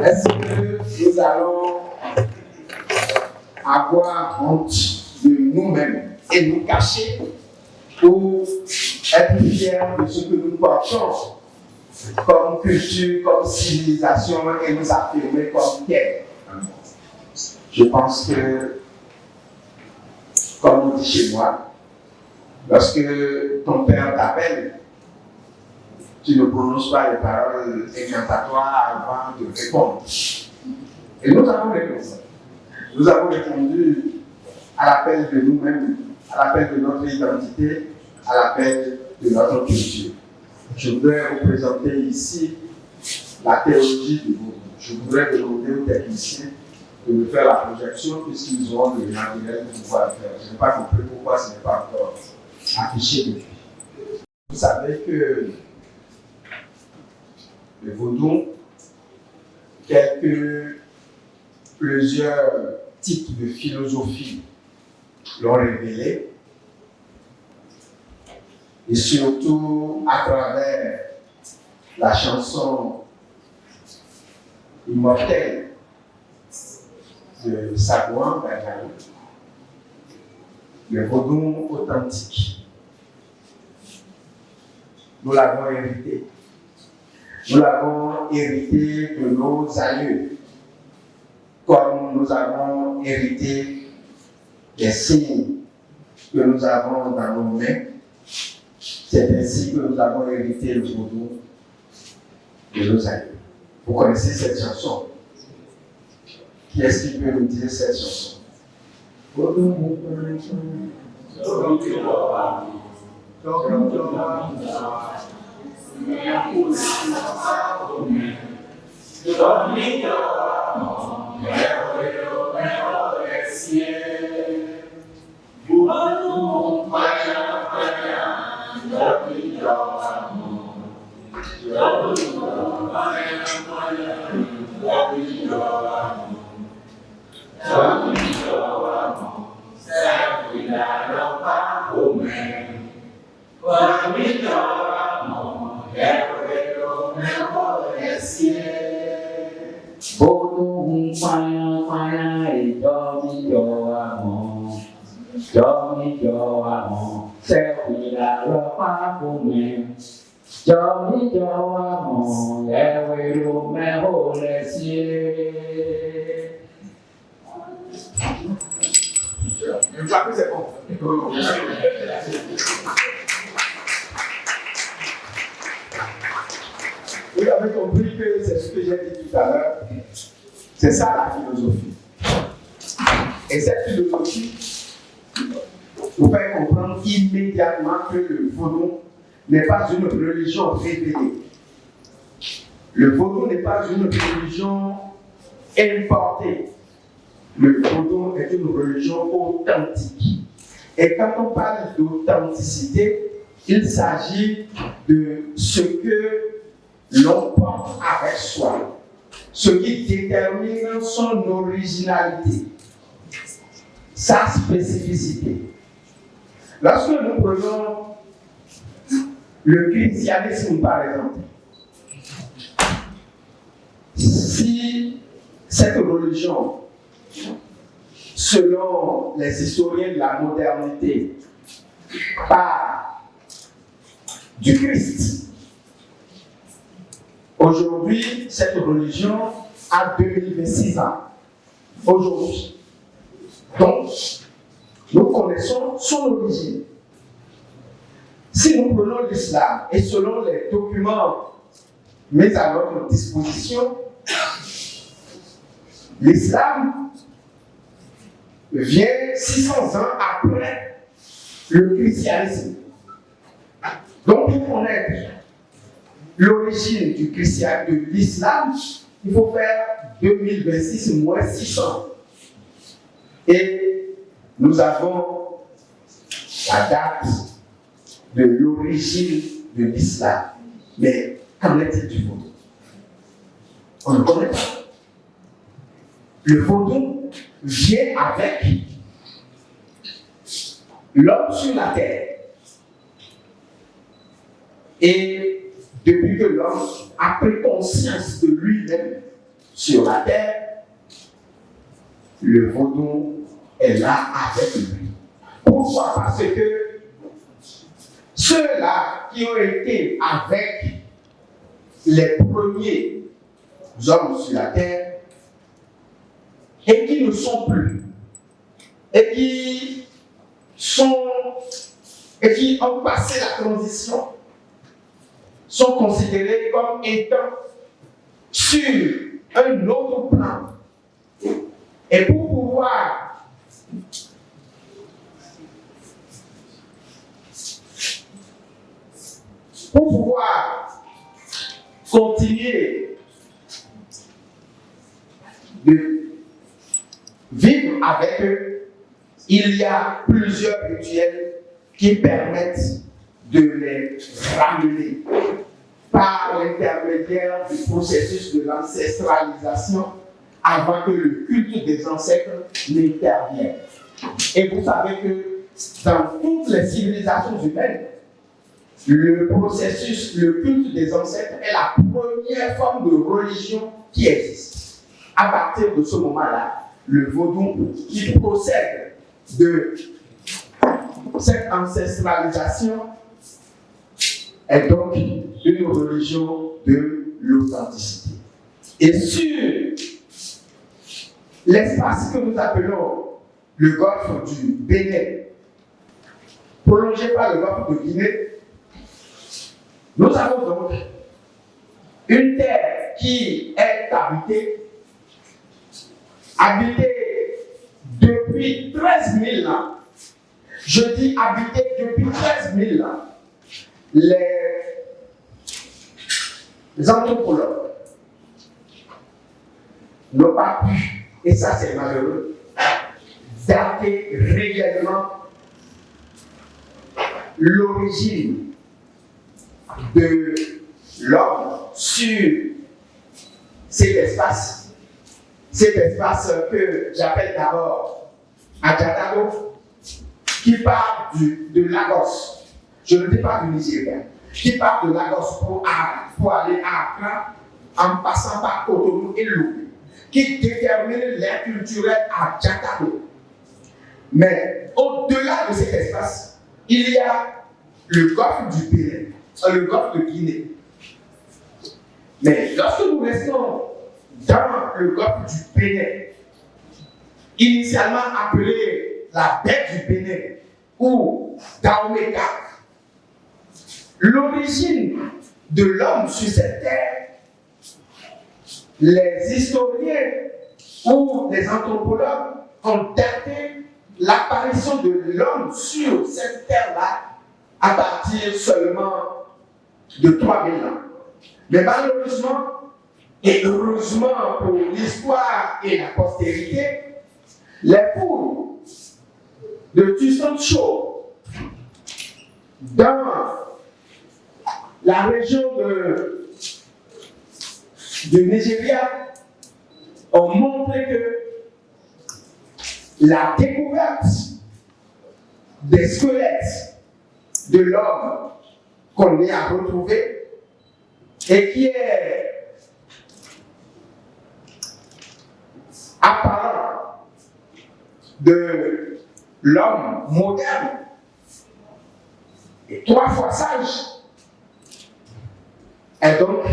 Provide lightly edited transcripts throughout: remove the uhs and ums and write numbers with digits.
Est-ce que nous allons avoir honte de nous-mêmes et nous cacher ou être fiers de ce que nous portons comme culture, comme civilisation et nous affirmer comme tel? Je pense que, comme on dit chez moi, lorsque ton père t'appelle, tu ne prononces pas les paroles incantatoires avant de répondre. Et nous avons répondu. Nous avons répondu à l'appel de nous-mêmes, à l'appel de notre identité, à l'appel de notre culture. Je voudrais vous présenter ici la théologie du Vaudou. Je voudrais demander aux techniciens de me faire la projection puisqu'ils auront le matériel pour pouvoir le faire. Je n'ai pas compris pourquoi ce n'est pas encore affiché depuis. Vous savez que le Vaudou, plusieurs types de philosophies l'ont révélé, et surtout à travers la chanson immortelle de Sagouan Baganou, le Vaudou authentique. Nous l'avons hérité. Nous l'avons hérité de nos aïeux, comme nous avons hérité des signes que nous avons dans nos mains. C'est ainsi que nous avons hérité le Vaudou de nos aïeux. Vous connaissez cette chanson? Qui est-ce qui peut nous dire cette chanson? Vous avez compris que c'est ce que j'ai dit tout à l'heure. C'est ça la philosophie. Et cette philosophie vous fait comprendre immédiatement que le Vaudou n'est pas une religion révélée. Le Vaudou n'est pas une religion importée. Le Vaudou est une religion authentique. Et quand on parle d'authenticité, il s'agit de ce que l'on porte avec soi, ce qui détermine son originalité, sa spécificité. Lorsque nous prenons le christianisme par exemple, si cette religion, selon les historiens de la modernité, part du Christ, aujourd'hui, cette religion a 2026 ans. Aujourd'hui. Donc, nous connaissons son origine. Si nous prenons l'islam, et selon les documents mis à notre disposition, l'islam vient 600 ans après le christianisme. Donc, pour connaître l'origine du christianisme, de l'islam, il faut faire 2026 moins 600. Et nous avons la date de l'origine de l'islam. Mais qu'en est-il du Vaudou? On ne connaît pas. Le Vaudou vient avec l'homme sur la terre. Et depuis que l'homme a pris conscience de lui-même, sur la terre, le vaudou est là avec lui. Pourquoi? Parce que ceux-là qui ont été avec les premiers hommes sur la terre et qui ne sont plus, et qui ont passé la transition, sont considérés comme étant sur un autre plan. Et pour pouvoir continuer de vivre avec eux, il y a plusieurs rituels qui permettent de les ramener par l'intermédiaire du processus de l'ancestralisation avant que le culte des ancêtres n'intervienne. Et vous savez que dans toutes les civilisations humaines, le processus, le culte des ancêtres est la première forme de religion qui existe. À partir de ce moment-là, le vaudou qui procède de cette ancestralisation est donc une religion de l'authenticité. Et sur l'espace que nous appelons le golfe du Bénin, prolongé par le golfe de Guinée, nous avons donc une terre qui est habitée depuis 13 000 ans. Je dis habitée depuis 13 000 ans. Les anthropologues n'ont pas pu, et ça c'est malheureux, dater réellement l'origine de l'homme sur cet espace que j'appelle d'abord Adjatado, qui part de Lagos, je ne dis pas du Nigeria, qui part de Lagos pour aller à Accra en passant par Cotonou et Lomé, qui détermine l'ère culturelle à Adjatado. Mais au-delà de cet espace, il y a le golfe du Bénin, le golfe de Guinée. Mais lorsque nous restons dans le golfe du Bénin, initialement appelé la baie du Bénin ou Dahomey, l'origine de l'homme sur cette terre, les historiens ou les anthropologues ont daté l'apparition de l'homme sur cette terre-là à partir seulement de 3000 ans. Mais malheureusement, et heureusement pour l'histoire et la postérité, les fouilles de Tussoncho dans la région du Nigeria ont montré que la découverte des squelettes de l'homme qu'on y a retrouvé et qui est apparent de l'homme moderne et 3 fois sage est donc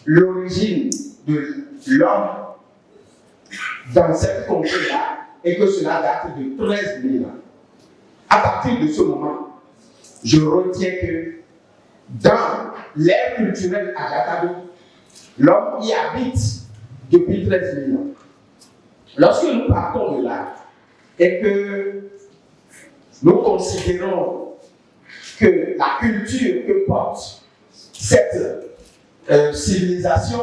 l'origine de l'homme dans cette contrée-là et que cela date de 13 000 ans. À partir de ce moment, je retiens que dans l'ère culturelle Adjatado, l'homme y habite depuis 13 000 ans. Lorsque nous partons de là et que nous considérons que la culture que porte cette civilisation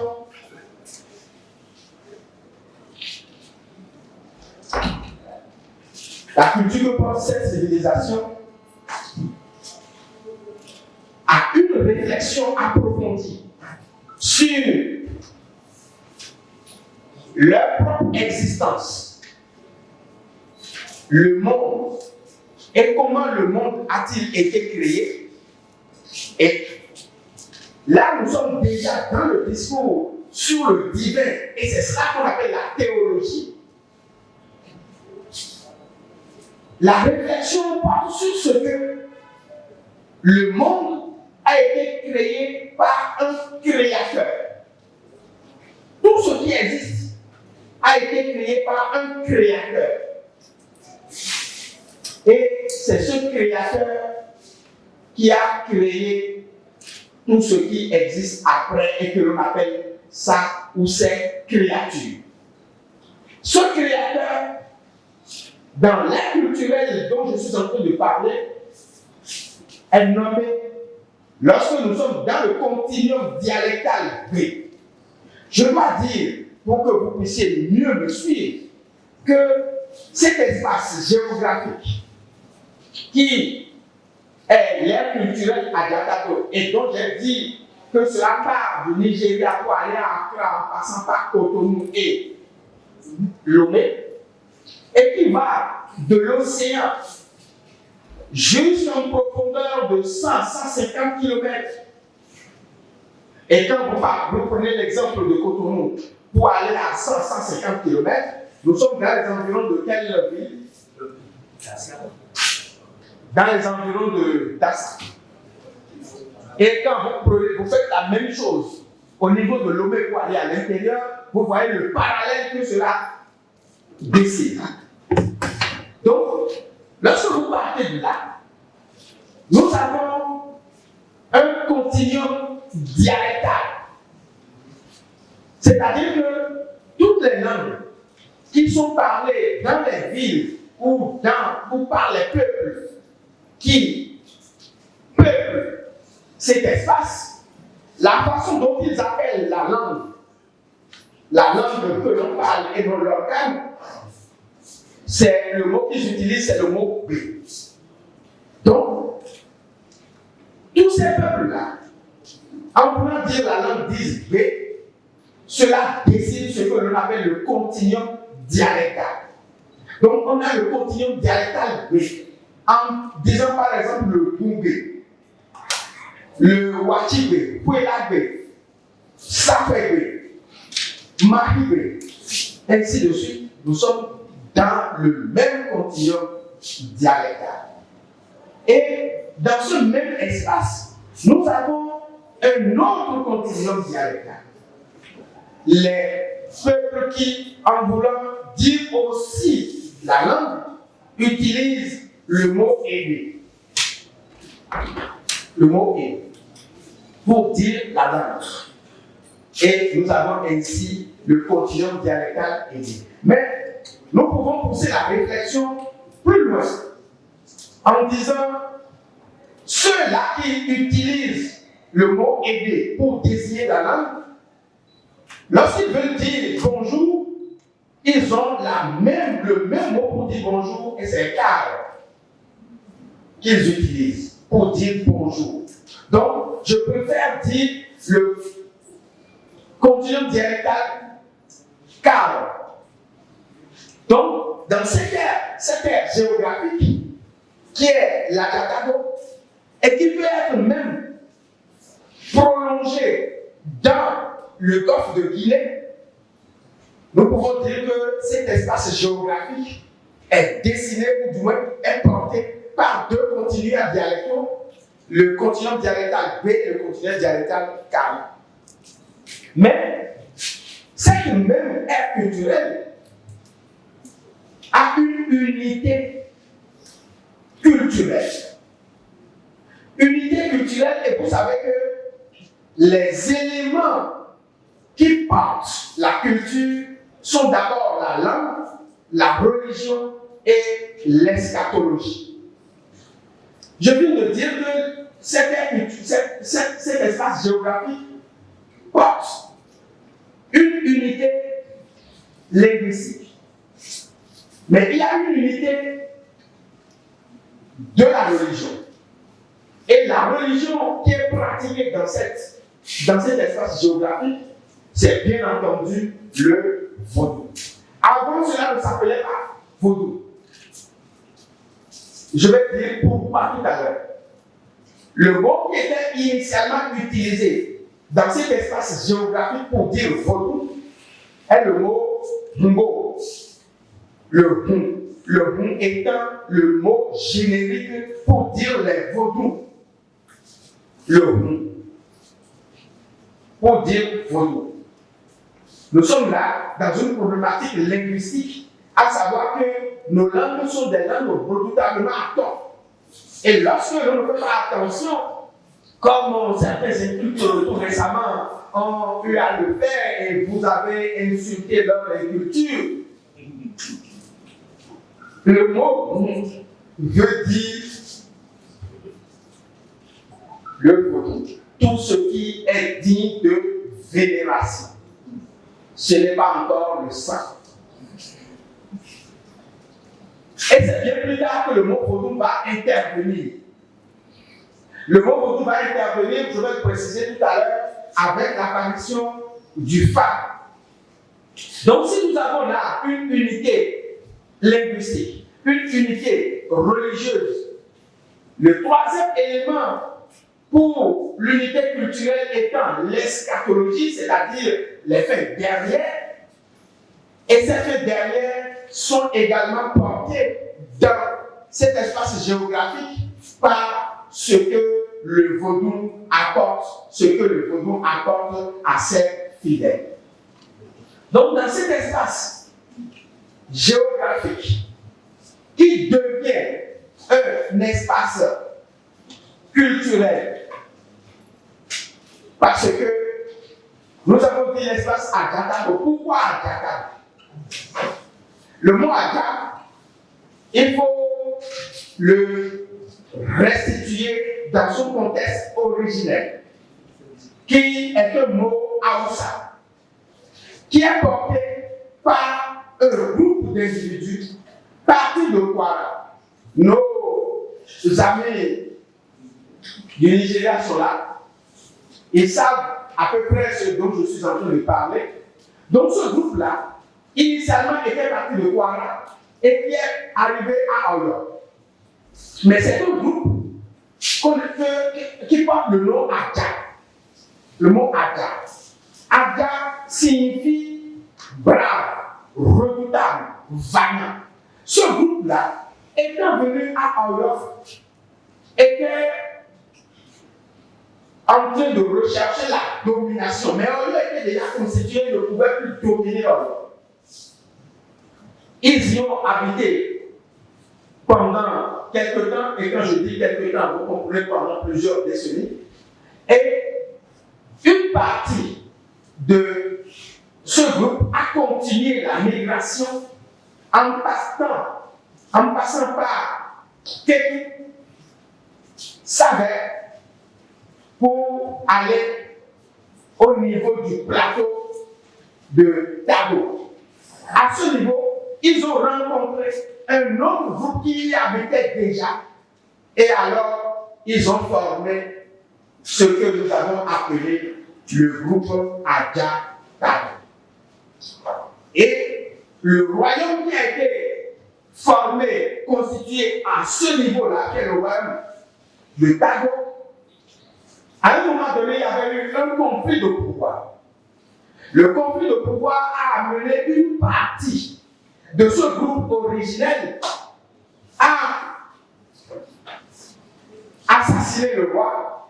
a une réflexion approfondie sur leur propre existence, le monde et comment le monde a-t-il été créé. Et là, nous sommes déjà dans le discours sur le divin. Et c'est cela qu'on appelle la théologie. La réflexion porte sur ce que le monde a été créé par un créateur. Tout ce qui existe a été créé par un créateur. Et c'est ce créateur qui a créé tout ce qui existe après et que l'on appelle ça ou ces créatures. Ce créateur, dans l'ère culturelle dont je suis en train de parler, est nommé, lorsque nous sommes dans le continuum dialectal grec. Je dois dire, pour que vous puissiez mieux me suivre, que cet espace géographique qui est l'ère culturelle à Jatato et dont j'ai dit que cela part du Nigeria pour aller à Accra en passant par Cotonou et Lomé, et qui va de l'océan jusqu'à une profondeur de 100-150 km. Et quand vous prenez l'exemple de Cotonou pour aller à 100-150 km, nous sommes dans les environs de quelle ville? Dans les environs de Dakar. Et quand vous faites la même chose au niveau de Lomé pour aller à l'intérieur, vous voyez le parallèle que cela dessine. Donc, lorsque vous partez de là, nous avons un continuum dialectal. C'est-à-dire que toutes les langues qui sont parlées dans les villes ou par les peuples qui peuplent cet espace, la façon dont ils appellent la langue que l'on parle et non l'organe, c'est le mot qu'ils utilisent, c'est le mot B. Donc, tous ces peuples-là, en voulant dire la langue disent B, cela dessine ce que l'on appelle le continuum dialectal. Donc, on a le continuum dialectal B. En disant par exemple le Bungé, le Wachibé, Pouelabé, Sapébé, Mahibé, ainsi de suite, nous sommes dans le même continuum dialectal. Et dans ce même espace, nous avons un autre continuum dialectal. Les peuples qui, en voulant dire aussi la langue, utilisent le mot aider. Le mot aider. Pour dire la langue. Et nous avons ainsi le continuum dialectal aider. Mais nous pouvons pousser la réflexion plus loin en disant ceux-là qui utilisent le mot aider pour désigner la langue, lorsqu'ils veulent dire bonjour, ils ont le même mot pour dire bonjour et c'est car qu'ils utilisent pour dire bonjour. Donc, je préfère dire le continuum dialectal car. Donc, dans cette ère géographique qui est la Jatato et qui peut être même prolongée dans le golfe de Guinée, nous pouvons dire que cet espace géographique est dessiné ou du moins est porté par deux continuums dialectaux, le continuum dialectal B et le continuum dialectal K. Mais cette même ère culturelle a une unité culturelle. Unité culturelle, et vous savez que les éléments qui portent la culture sont d'abord la langue, la religion et l'eschatologie. Je viens de dire que cet espace géographique porte une unité linguistique. Mais il y a une unité de la religion. Et la religion qui est pratiquée dans cet espace géographique, c'est bien entendu le vaudou. Avant, cela ne s'appelait pas vaudou. Je vais dire pour vous tout à l'heure. Le mot qui était initialement utilisé dans cet espace géographique pour dire vaudou est le mot Ngo. Le Hun étant le mot générique pour dire les vaudous. Le Hun. Pour dire vaudou. Nous sommes là dans une problématique linguistique, à savoir que nos langues sont des langues redoutablement à tort. Et lorsque l'on ne fait pas attention, comme certains incultes tout récemment ont eu à le faire et vous avez insulté leur culture, le mot veut dire le vaudou, tout ce qui est digne de vénération. Ce n'est pas encore le sang. Et c'est bien plus tard que le mot vaudou va intervenir. Le mot vaudou va intervenir, je vais le préciser tout à l'heure, avec l'apparition du fa. Donc si nous avons là une unité linguistique, une unité religieuse, le troisième élément pour l'unité culturelle étant l'eschatologie, c'est-à-dire les faits derrière, et ces faits derrière sont également portés dans cet espace géographique par ce que le vaudou apporte, à ses fidèles. Donc dans cet espace géographique qui devient un espace culturel, parce que nous avons dit l'espace Adjata. Pourquoi Adjata? Le mot Adjata, il faut le restituer dans son contexte originel, qui est un mot Haoussa, qui est porté par un groupe d'individus partis de Kwara. Nos amis du Nigeria sont là, ils savent à peu près ce dont je suis en train de parler. Donc ce groupe-là, initialement était parti de Kwara et qui est arrivé à Oyo. Mais c'est un groupe qui porte le nom Adja. Le mot Adja. Adja signifie brave, redoutable, vaillant. Ce groupe-là, étant venu à Oyo, était en train de rechercher la domination. Mais Oyo était déjà constitué, il ne pouvait plus dominer Oyo. Ils y ont habité pendant quelques temps, et quand je dis quelques temps, vous comprenez pendant plusieurs décennies. Et une partie de ce groupe a continué la migration en passant par Kétou, Savère, pour aller au niveau du plateau de Tabo. À ce niveau, ils ont rencontré un autre groupe qui y habitait déjà. Et alors, ils ont formé ce que nous avons appelé le groupe Adja Tabo. Et le royaume qui a été formé, constitué à ce niveau-là, qui est le royaume de Tabo, à un moment donné, il y avait eu un conflit de pouvoir. Le conflit de pouvoir a amené une partie de ce groupe originel à assassiner le roi,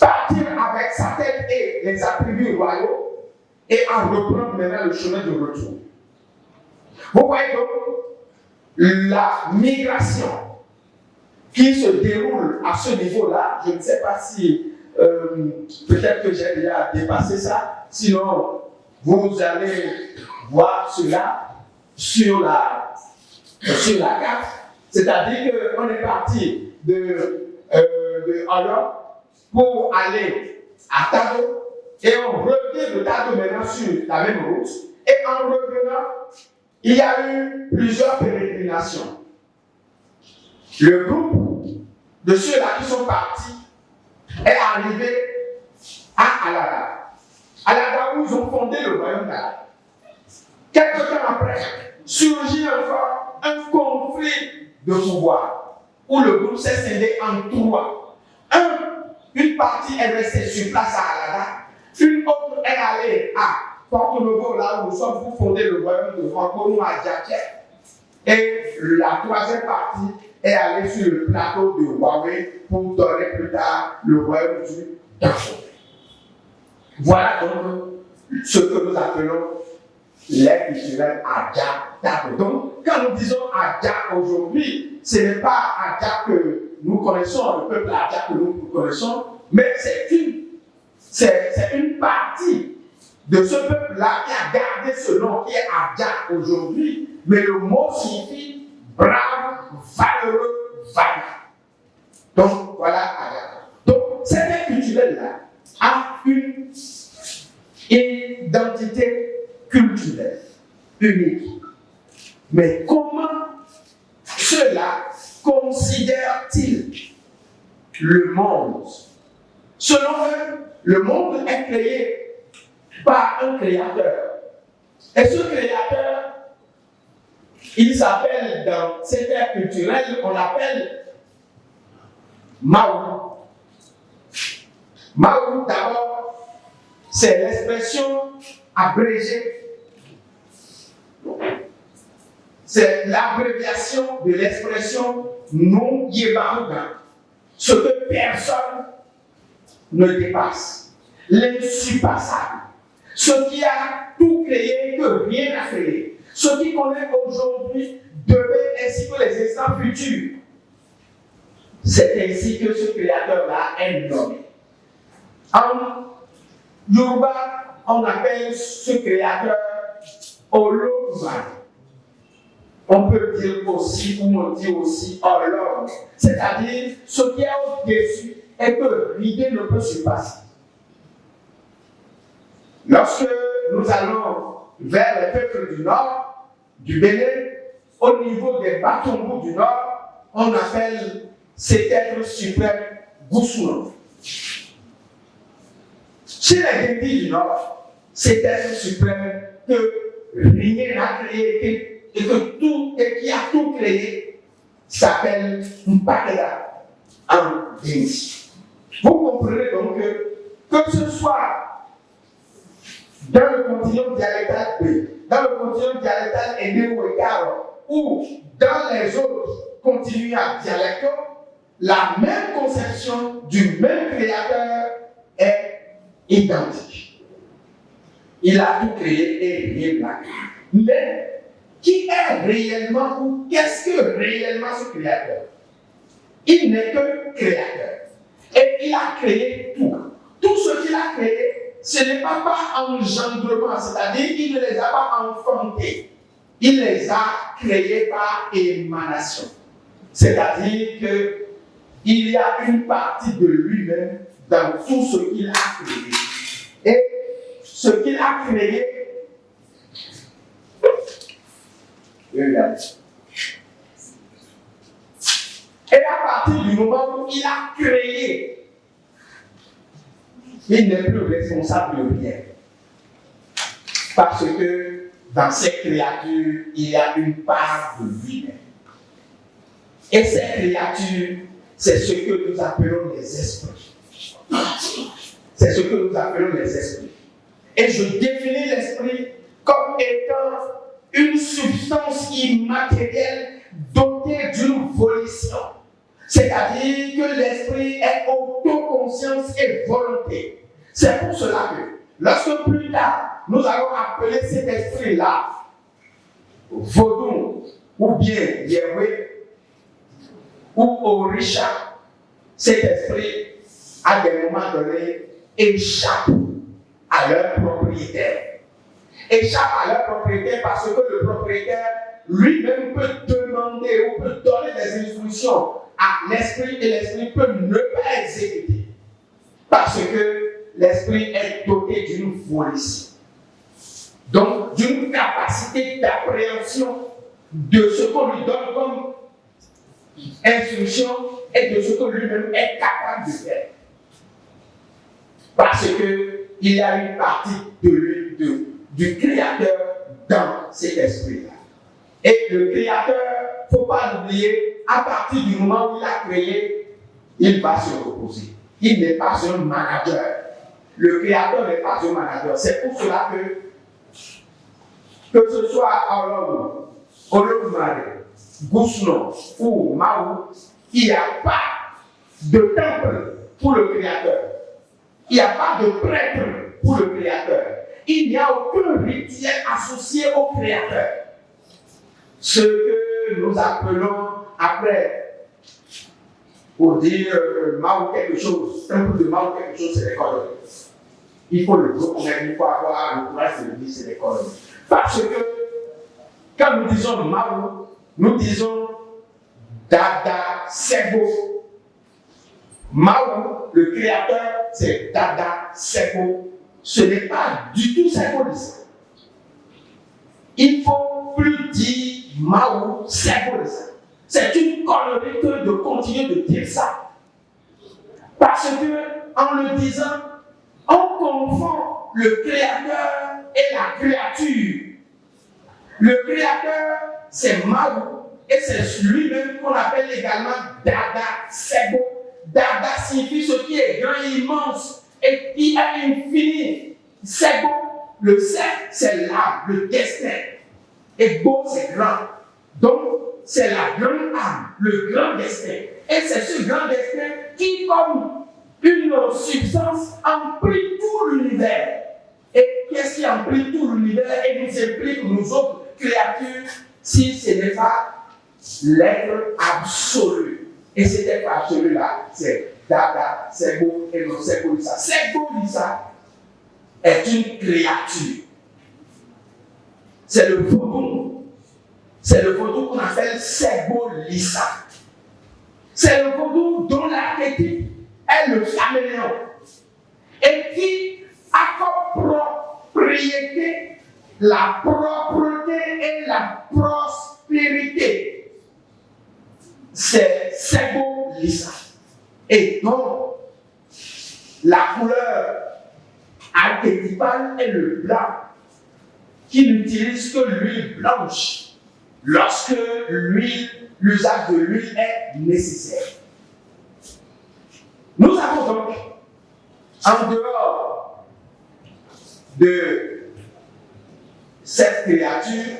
partir avec sa tête et les attributs royaux, et en reprendre maintenant le chemin de retour. Vous voyez donc la migration qui se déroule à ce niveau-là. Je ne sais pas si peut-être que j'ai déjà dépassé ça, sinon vous allez voir cela sur la carte. C'est-à-dire qu'on est parti de Oyo pour aller à Tabo, et on revient de Tabo maintenant sur la même route, et en revenant, il y a eu plusieurs pérégrinations. Le groupe de ceux-là qui sont partis est arrivé à Alada. Alada où ils ont fondé le royaume d'Alada. Quelque temps après, surgit encore un conflit de pouvoir où le groupe s'est scindé en trois. Un une partie est restée sur place à Alada, une autre est allée à Porto-Novo, là où nous sommes pour fonder le royaume de Franco, à Djaké. Et la troisième partie est allée sur le plateau de Huawei pour donner plus tard le royaume du Darfour. Voilà donc ce que nous appelons l'aide culturelle Adja. Donc, quand nous disons Adja aujourd'hui, ce n'est pas Adja que nous connaissons, le peuple Adja que nous connaissons, mais c'est une partie de ce peuple-là qui a gardé ce nom qui est Adja aujourd'hui, mais le mot signifie brave, valeureux, vaillant. Donc, voilà Adja. Donc, cette aide culturelle-là a une identité culturelle unique. Mais comment cela considère-t-il le monde? Selon eux, le monde est créé par un créateur. Et ce créateur, il s'appelle dans cette ère culturelle, on l'appelle Mao. Mao, d'abord, c'est l'expression abrégée. C'est l'abréviation de l'expression non Yebaruga, ce que personne ne dépasse, l'insurpassable, ce qui a tout créé que rien n'a créé, ce qui connaît aujourd'hui, demain ainsi que les instants futurs. C'est ainsi que ce créateur-là est nommé. En Yoruba, on appelle ce créateur Olódùmarè. On peut dire aussi, ou on dit aussi Ọlọ́run, c'est-à-dire ce qui est au-dessus et que rien ne peut surpasser. Lorsque nous allons vers les peuples du Nord, du Bénin, au niveau des Batombou du Nord, on appelle cet être suprême Goussoulan. Chez les Guédis du Nord, cet être suprême que rien n'a créé et que tout et qui a tout créé s'appelle Mpakeda en Guédis. Vous comprenez donc que ce soit dans le continent dialectal B, dans le continent dialectal Enéo-Ekaro ou dans les autres continents dialectaux, la même conception du même créateur est identique. Il a tout créé et rien n'a créé. Mais qui est réellement ou qu'est-ce que réellement ce créateur? Il n'est que créateur. Et il a créé tout. Tout ce qu'il a créé, ce n'est pas par engendrement, c'est-à-dire qu'il ne les a pas enfantés. Il les a créés par émanation. C'est-à-dire qu'il y a une partie de lui-même dans tout ce qu'il a créé. Et ce qu'il a créé, regardez. Et à partir du moment où il a créé, il n'est plus responsable de rien. Parce que dans cette créature, il y a une part de lui-même. Et ces créatures, c'est ce que nous appelons les esprits. C'est ce que nous appelons les esprits. Et je définis l'esprit comme étant une substance immatérielle dotée d'une volition. C'est-à-dire que l'esprit est autoconscience et volonté. C'est pour cela que, lorsque plus tard, nous allons appeler cet esprit-là Vodun, ou bien Yahweh, ou Orisha, cet esprit, à des moments donnés, échappe à leur propriétaire. Échappe à leur propriétaire parce que le propriétaire lui-même peut demander ou peut donner des instructions à l'esprit et l'esprit peut ne pas exécuter. Parce que l'esprit est doté d'une volition. Donc, d'une capacité d'appréhension de ce qu'on lui donne comme instruction et de ce que lui-même est capable de faire. Parce qu'il y a une partie de lui, du Créateur dans cet esprit-là. Et le Créateur, il ne faut pas l'oublier, à partir du moment où il a créé, il va se reposer. il n'est pas un manager. Le Créateur n'est pas un manager. C'est pour cela que ce soit Olomare, Goussno ou Mao, il n'y a pas de temple pour le Créateur. Il n'y a pas de prêtre pour le Créateur. Il n'y a aucun rituel associé au Créateur. Ce que nous appelons après, pour dire Mao quelque chose, un peu de Mao quelque chose, c'est les colonies. Il faut le reconnaître, il faut avoir le courage de le dire, c'est les colonies. Parce que quand nous disons Mao, nous disons Dada Sebo. Mao, le créateur, c'est Dada Sebo. Ce n'est pas du tout symbolisé. Il ne faut plus dire Mao symbolisé. C'est une connerie de continuer de dire ça. Parce que, en le disant, on confond le créateur et la créature. Le créateur, c'est Mao, et c'est lui-même qu'on appelle également Dada Sebo. Dada signifie ce qui est grand, immense, et qui est infini. Sebo, le cercle, c'est l'âme, le destin. Et Bo, c'est grand. Donc, c'est la grande âme, le grand destin. Et c'est ce grand destin qui, comme une substance, emplit tout l'univers. Et qu'est-ce qui emplit tout l'univers et nous implique, nous autres créatures, si ce n'est pas l'être absolu. Et cet être absolu-là, c'est Dada, Sebo et non Sebo Lissa. Sebo Lissa est une créature. C'est le vaudou. C'est le vaudou qu'on appelle Sebo Lissa. C'est le vaudou dont l'archétype est le caméléon. Et qui a comme propriété la propreté et la prospérité. C'est Sebo Lissa. Et donc, la couleur archétypale est le blanc, qui n'utilise que l'huile blanche lorsque l'usage de l'huile est nécessaire. Nous avons donc, en dehors de cette créature,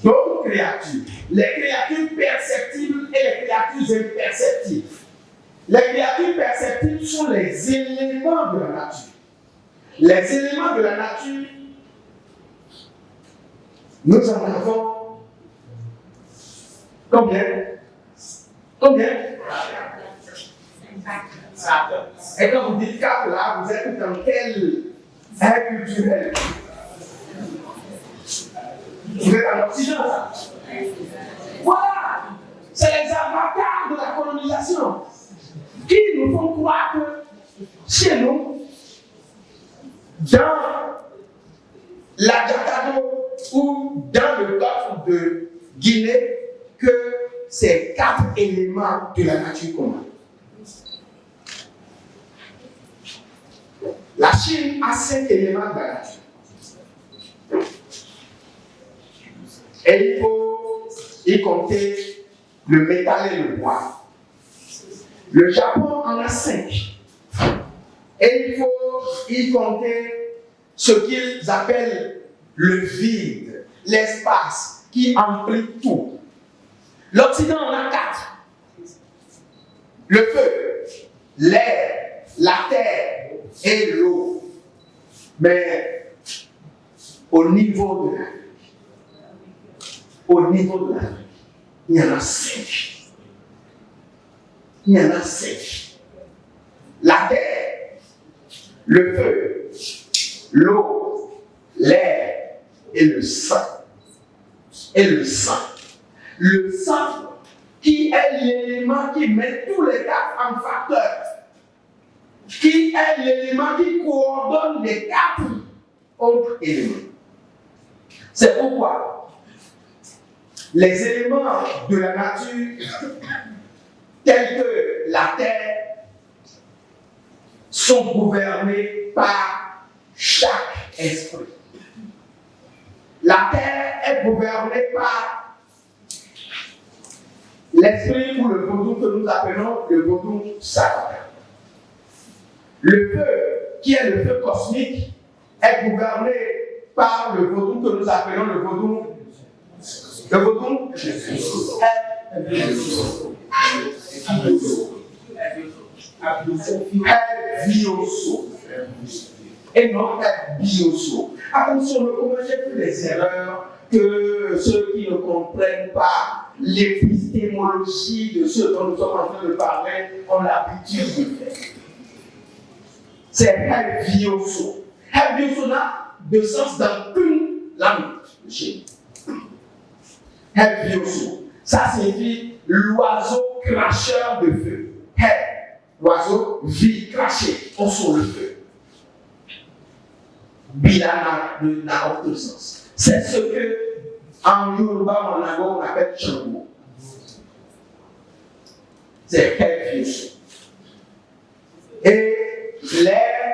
d'autres créatures, les créatures perceptibles et les créatures imperceptibles. Les créatures perceptibles sont les éléments de la nature. Les éléments de la nature, nous en avons combien? Combien? Et quand vous dites 4 là, vous êtes dans quel ère culturel? Vous êtes en Occident, ça? Voilà! C'est les avatars de la colonisation qui nous font croire que chez nous, dans la Jacado ou dans le golfe de Guinée, que c'est 4 éléments de la nature commune. La Chine a 5 éléments de la nature. Et il faut y compter le métal et le bois. Le Japon en a 5. Et il faut y compter ce qu'ils appellent le vide, l'espace qui emplit tout. L'Occident en a 4. Le feu, l'air, la terre et l'eau. Mais au niveau de la vie, il y en a 5. Il y en a 5. La terre, le feu, l'eau, l'air et le sang. Et le sang. Le sang qui est l'élément qui met tous les 4 en facteur. Qui est l'élément qui coordonne les 4 autres éléments. C'est pourquoi les éléments de la nature, tels que la terre, sont gouvernés par chaque esprit. La terre est gouvernée par l'esprit ou le vaudou que nous appelons le vaudou sacré. Le feu, qui est le feu cosmique, est gouverné par le vaudou que nous appelons le vaudou. Le vaudou est bioso. Et non est bioso. Attention, ne commettez plus les erreurs que ceux qui ne comprennent pas l'épistémologie de ce dont nous sommes en train de parler ont l'habitude de faire. C'est Helvioso. Helvioso n'a de sens dans qu'une langue chez nous. Helvioso, ça signifie l'oiseau cracheur de feu. Hel, l'oiseau vit, cracher, on sort le feu. Bila n'a aucun sens. C'est ce que en Yoruba ou en Ango on appelle Chango. C'est Helvioso. Et l'air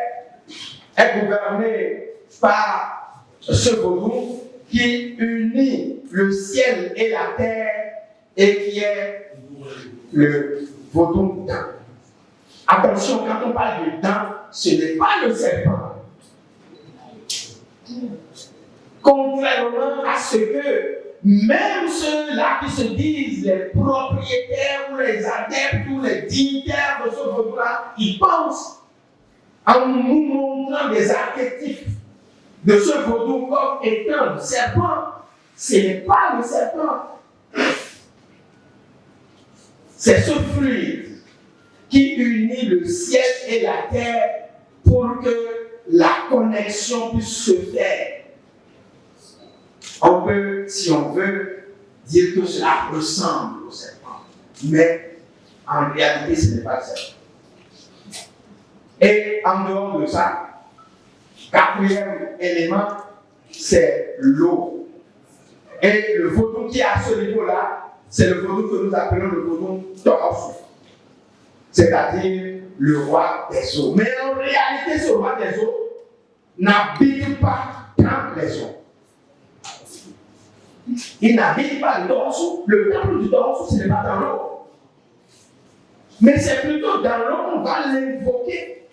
est gouverné par ce vaudou qui unit le ciel et la terre et qui est le vaudou dent. Attention, quand on parle de dent, ce n'est pas le serpent. Contrairement à ce que même ceux-là qui se disent les propriétaires ou les adeptes ou les dignitaires de ce vaudou-là, ils pensent en nous montrant des archétypes de ce vaudou comme étant le serpent. Ce n'est pas le serpent. C'est ce fluide qui unit le ciel et la terre pour que la connexion puisse se faire. On peut, si on veut, dire que cela ressemble au serpent, mais en réalité, ce n'est pas le serpent. Et en dehors de ça, quatrième élément, c'est l'eau. Et le vaudou qui est à ce niveau-là, c'est le vaudou que nous appelons le vaudou Torsu, c'est-à-dire le roi des eaux. Mais en réalité, ce roi des eaux n'habite pas dans les eaux. Il n'habite pas le Torsu. Le temple du Torsu, ce n'est pas dans l'eau. Mais c'est plutôt dans l'eau qu'on va l'invoquer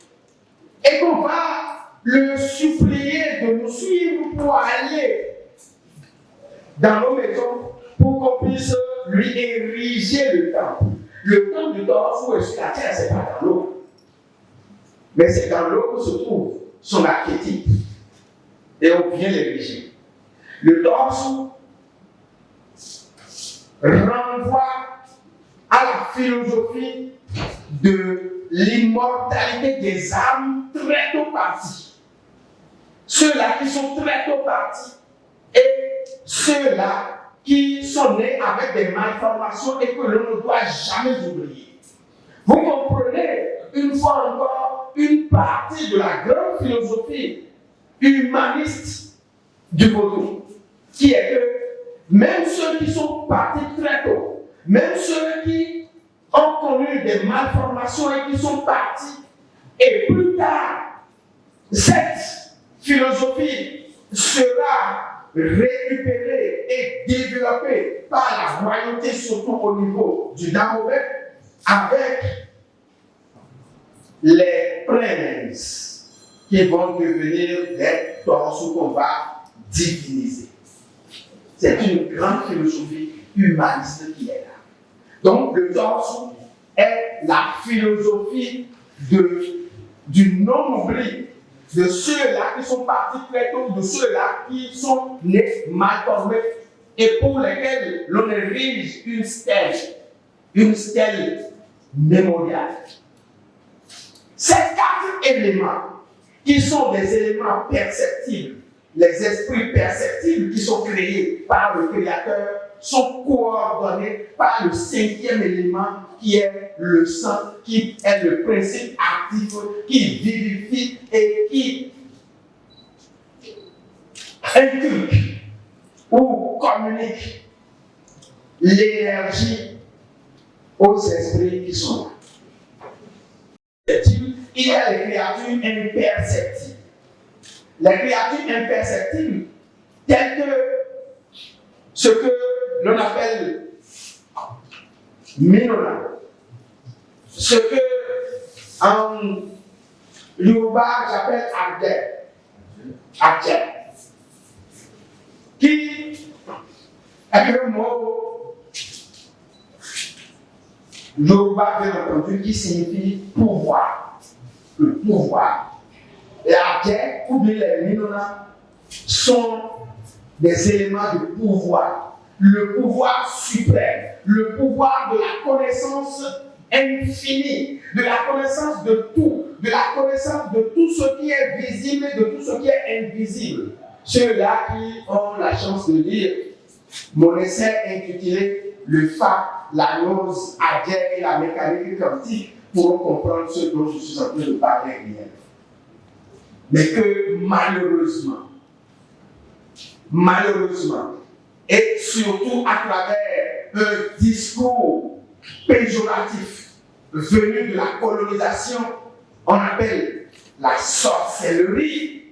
et qu'on va le supplier de nous suivre pour aller dans nos maisons pour qu'on puisse lui ériger le temple. Le temple du Torsu est sur la terre, ce n'est pas dans l'eau. Mais c'est dans l'eau que se trouve son archétype. Et on vient l'ériger. Le Torsu renvoie à la philosophie de l'immortalité des âmes très tôt parties. Ceux-là qui sont très tôt partis et ceux-là qui sont nés avec des malformations et que l'on ne doit jamais oublier. Vous comprenez, une fois encore, une partie de la grande philosophie humaniste du vaudou, qui est que même ceux qui sont partis très tôt, même ceux qui ont connu des malformations et qui sont partis, et plus tard, cette philosophie sera récupérée et développée par la royauté, surtout au niveau du Dahomey, avec les princes qui vont devenir des torsos qu'on va diviniser. C'est une grande philosophie humaniste qui est là. Donc, le torse est la philosophie du non-oubli, de ceux-là qui sont partis très tôt, de ceux-là qui sont nés mal formés et pour lesquels l'on érige une stèle mémoriale. Ces quatre éléments, qui sont des éléments perceptibles, les esprits perceptibles qui sont créés par le Créateur, sont coordonnés par le cinquième élément qui est le sang, qui est le principe actif, qui vivifie et qui inculque ou communique l'énergie aux esprits qui sont là. Il y a les créatures imperceptibles. Les créatures imperceptibles, telles que ce que l'on appelle Minona, ce que Yoruba, j'appelle Adjẹ. Qui est le mot Yoruba, bien entendu, qui signifie pouvoir. Le pouvoir. Et Adjẹ, ou bien les Minona, sont des éléments de pouvoir. Le pouvoir suprême, le pouvoir de la connaissance infinie, de la connaissance de tout, de la connaissance de tout ce qui est visible et de tout ce qui est invisible. Ceux-là qui ont la chance de lire mon essai intitulé Le FAC, la gnose, Adjẹ et la mécanique quantique pourront comprendre ce dont je suis en train de parler hier. Mais que malheureusement, et surtout à travers un discours péjoratif venu de la colonisation, on appelle la sorcellerie.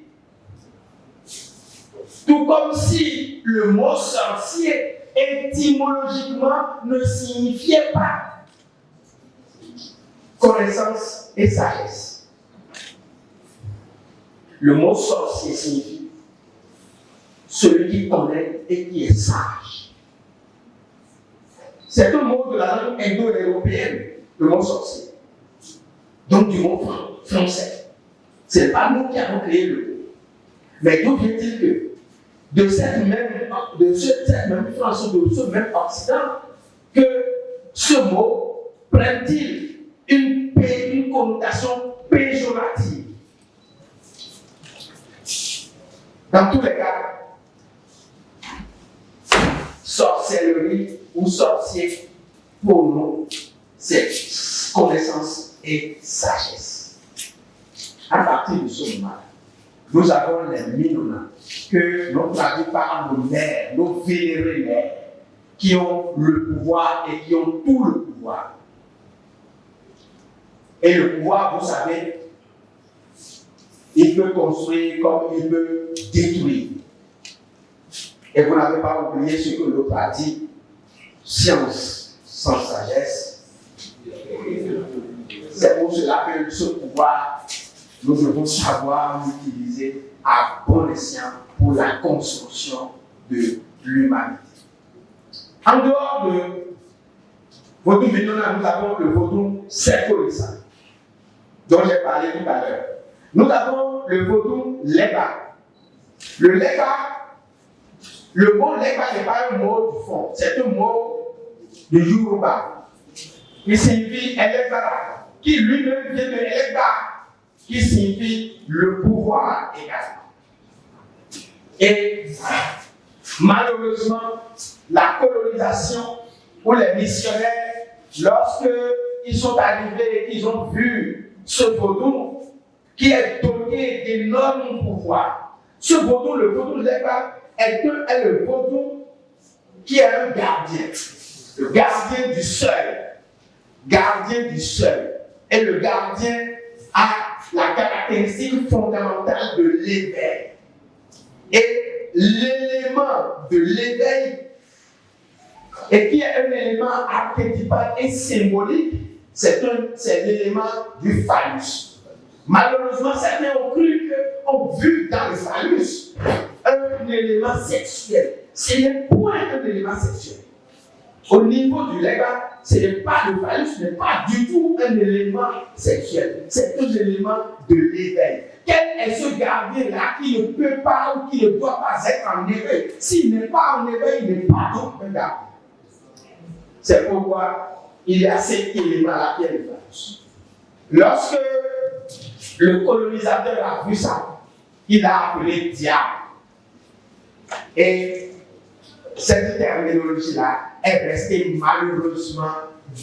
Tout comme si le mot sorcier, étymologiquement, ne signifiait pas connaissance et sagesse. Le mot sorcier signifie celui qui connaît et qui est sage. C'est un mot de la langue indo-européenne, le mot sorcier. Donc du mot français. Ce n'est pas nous qui avons créé le mot. Mais d'où vient-il que de cette même France, de ce même Occident, que ce mot prenne-t-il une connotation péjorative? Dans tous les cas, sorcellerie ou sorcier, pour nous, c'est connaissance et sagesse. À partir de ce moment, nous avons les Minona, que l'on traduit par nos mères, nos vénérés mères, qui ont le pouvoir et qui ont tout le pouvoir. Et le pouvoir, vous savez, il peut construire comme il peut détruire. Et vous n'avez pas oublié ce que l'autre a dit, science sans sagesse. C'est pour cela que ce pouvoir, nous devons savoir l'utiliser à bon escient pour la construction de l'humanité. En dehors de Vodou Minona, nous avons le Vodou Sekolisa, dont j'ai parlé tout à l'heure. Nous avons le Vodou Leba. Le Leba, le mot Leba n'est pas un mot du fond, c'est un mot de Yoruba. Il signifie Eleba, qui lui-même vient de Eleba, qui signifie le pouvoir également. Et malheureusement, la colonisation ou les missionnaires, lorsqu'ils sont arrivés et qu'ils ont vu ce vaudou qui est doté d'énormes pouvoirs, ce vaudou, le vaudou Leba, est le vaudou qui est un gardien, le gardien du seuil. Gardien du seuil. Et le gardien a la caractéristique fondamentale de l'éveil. Et l'élément de l'éveil, et qui est un élément archétypal et symbolique, c'est l'élément du phallus. Malheureusement, certains ont vu dans le phallus un élément sexuel. Ce n'est point un élément sexuel. Au niveau du Leba, ce n'est pas le phallus, ce n'est pas du tout un élément sexuel. C'est un élément de l'éveil. Quel est ce gardien-là qui ne peut pas ou qui ne doit pas être en éveil? S'il n'est pas en éveil, il n'est pas donc un gardien. C'est pourquoi il y a cet élément-là qui est le phallus. Lorsque le colonisateur a vu ça, il a appelé diable. Et cette terminologie-là est restée malheureusement